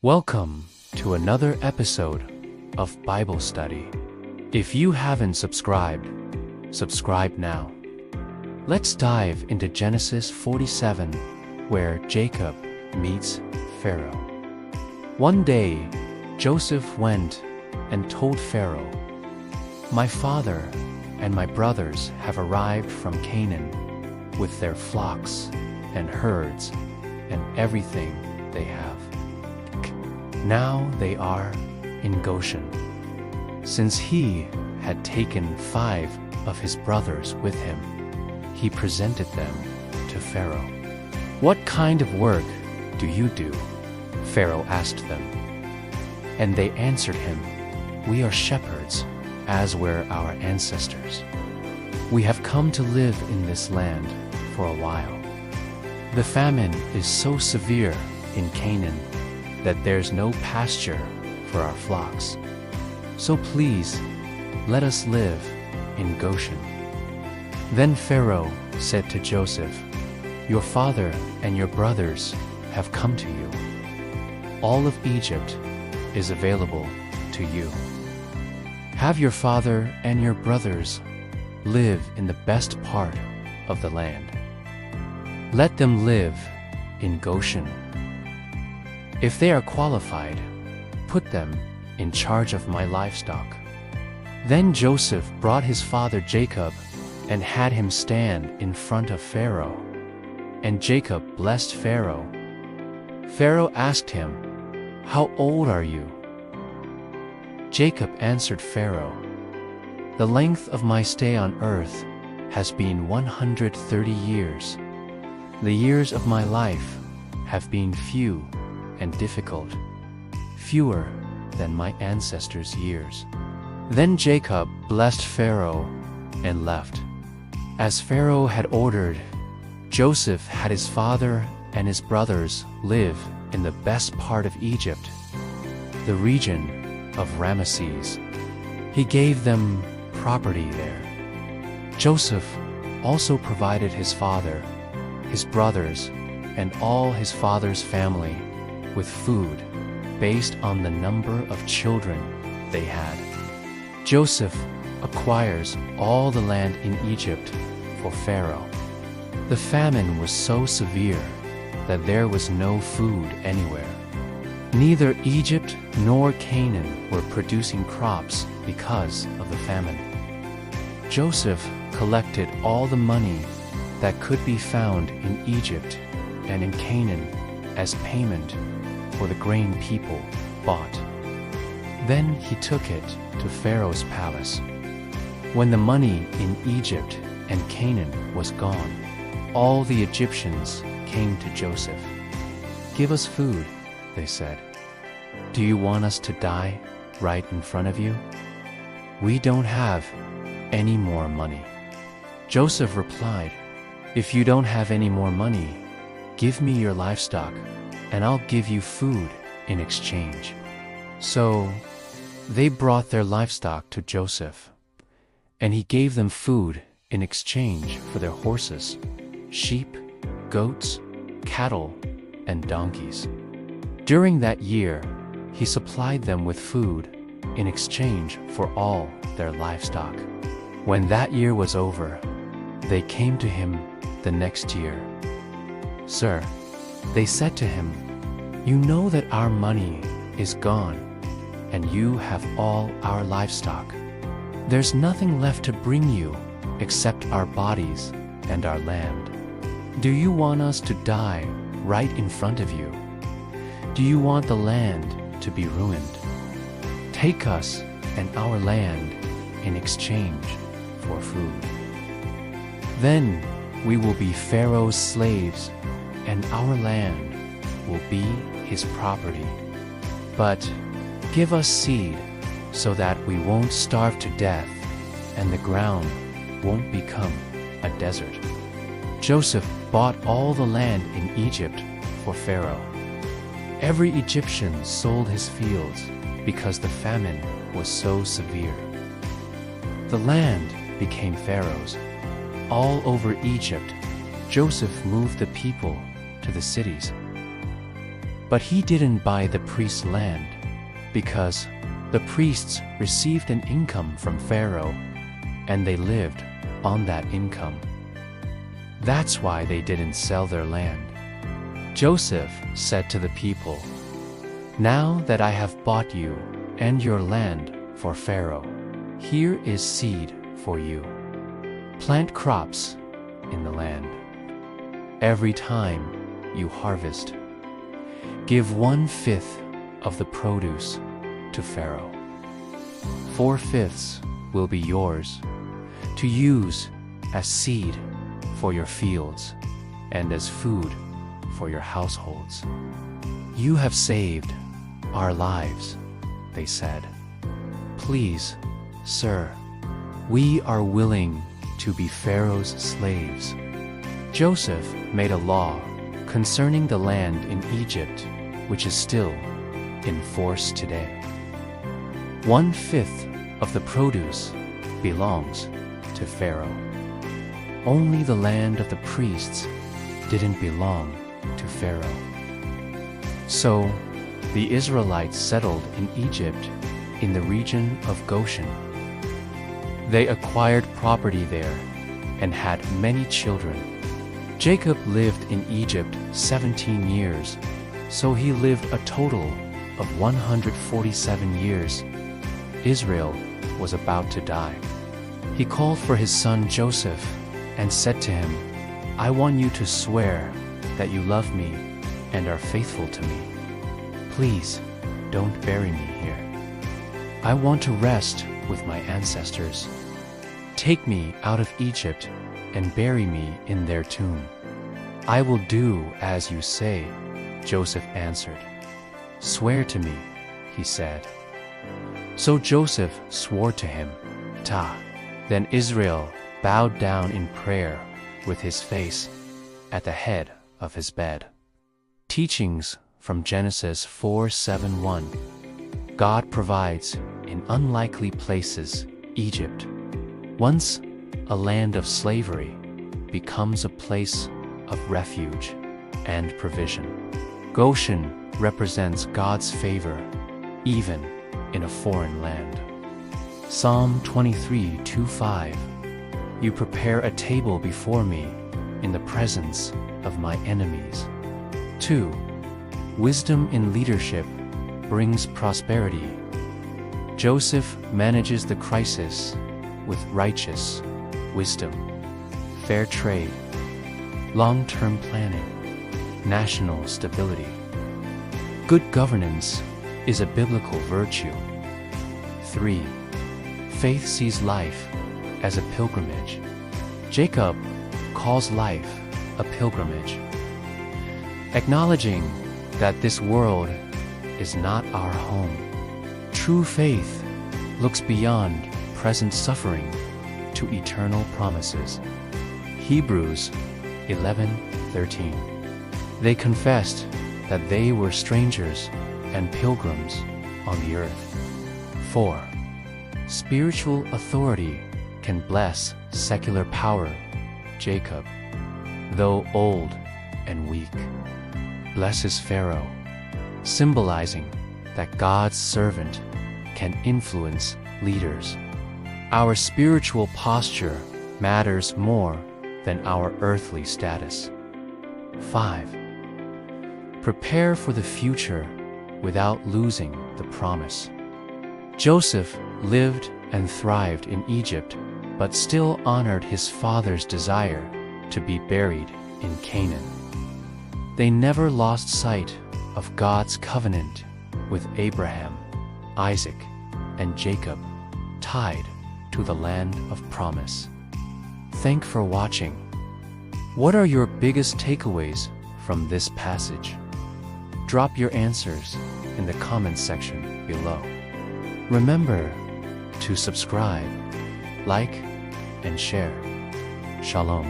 Welcome to another episode of Bible Study. If you haven't subscribed, subscribe now. Let's dive into Genesis 47, where Jacob meets Pharaoh. One day, Joseph went and told Pharaoh, "My father and my brothers have arrived from Canaan with their flocks and herds and everything they have. Now they are in Goshen." Since he had taken 5 of his brothers with him, he presented them to Pharaoh. "What kind of work do you do?" Pharaoh asked them. And they answered him, "We are shepherds, as were our ancestors. We have come to live in this land for a while. The famine is so severe in Canaan that there's no pasture for our flocks. So please, let us live in Goshen." Then Pharaoh said to Joseph, "Your father and your brothers have come to you. All of Egypt is available to you. Have your father and your brothers live in the best part of the land. Let them live in Goshen. If they are qualified, put them in charge of my livestock." Then Joseph brought his father Jacob and had him stand in front of Pharaoh. And Jacob blessed Pharaoh. Pharaoh asked him, "How old are you?" Jacob answered Pharaoh, "The length of my stay on earth has been 130 years. The years of my life have been few and difficult, fewer than my ancestors' years." Then Jacob blessed Pharaoh and left. As Pharaoh had ordered, Joseph had his father and his brothers live in the best part of Egypt, the region of Ramesses. He gave them property there. Joseph also provided his father, his brothers, and all his father's family with food based on the number of children they had. Joseph acquires all the land in Egypt for Pharaoh. The famine was so severe that there was no food anywhere. Neither Egypt nor Canaan were producing crops because of the famine. Joseph collected all the money that could be found in Egypt and in Canaan as payment for the grain people bought. Then he took it to Pharaoh's palace. When the money in Egypt and Canaan was gone, all the Egyptians came to Joseph. "Give us food," they said. "Do you want us to die right in front of you? We don't have any more money." Joseph replied, "If you don't have any more money, give me your livestock, and I'll give you food in exchange." So they brought their livestock to Joseph, and he gave them food in exchange for their horses, sheep, goats, cattle, and donkeys. During that year, he supplied them with food in exchange for all their livestock. When that year was over, they came to him the next year. "Sir," they said to him, "you know that our money is gone, and you have all our livestock. There's nothing left to bring you except our bodies and our land. Do you want us to die right in front of you? Do you want the land to be ruined? Take us and our land in exchange for food. Then we will be Pharaoh's slaves, and our land will be his property. But give us seed so that we won't starve to death and the ground won't become a desert." Joseph bought all the land in Egypt for Pharaoh. Every Egyptian sold his fields because the famine was so severe. The land became Pharaoh's. All over Egypt, Joseph moved the people to the cities. But he didn't buy the priest's land, because the priests received an income from Pharaoh, and they lived on that income. That's why they didn't sell their land. Joseph said to the people, "Now that I have bought you and your land for Pharaoh, here is seed for you. Plant crops in the land. Every time you harvest, give 1/5 of the produce to Pharaoh. 4/5 will be yours to use as seed for your fields and as food for your households." "You have saved our lives," they said. "Please, sir, we are willing to be Pharaoh's slaves." Joseph made a law concerning the land in Egypt, which is still in force today. 1/5 of the produce belongs to Pharaoh. Only the land of the priests didn't belong to Pharaoh. So the Israelites settled in Egypt in the region of Goshen. They acquired property there and had many children. Jacob lived in Egypt 17 years, so he lived a total of 147 years. Israel was about to die. He called for his son Joseph and said to him, "I want you to swear that you love me and are faithful to me. Please don't bury me here. I want to rest with my ancestors. Take me out of Egypt and bury me in their tomb." "I will do as you say," Joseph answered. "Swear to me," he said. So Joseph swore to him. Then Israel bowed down in prayer with his face at the head of his bed. Teachings from Genesis 4:7-1. God provides in unlikely places. Egypt, once a land of slavery, becomes a place of refuge and provision. Goshen represents God's favor, even in a foreign land. Psalm 23:2-5. You prepare a table before me in the presence of my enemies. 2. Wisdom in leadership brings prosperity. Joseph manages the crisis with righteous wisdom. Fair trade, long-term planning, national stability. Good governance is a biblical virtue. 3. Faith sees life as a pilgrimage. Jacob calls life a pilgrimage, acknowledging that this world is not our home. True faith looks beyond present suffering to eternal promises. Hebrews 11:13. They confessed that they were strangers and pilgrims on the earth. 4. Spiritual authority can bless secular power. Jacob, though old and weak, blesses Pharaoh, symbolizing that God's servant can influence leaders. Our spiritual posture matters more than our earthly status. 5. Prepare for the future without losing the promise. Joseph lived and thrived in Egypt, but still honored his father's desire to be buried in Canaan. They never lost sight of God's covenant with Abraham, Isaac, and Jacob, tied to the land of promise. Thanks for watching. What are your biggest takeaways from this passage? Drop your answers in the comments section below. Remember to subscribe, like, and share. Shalom.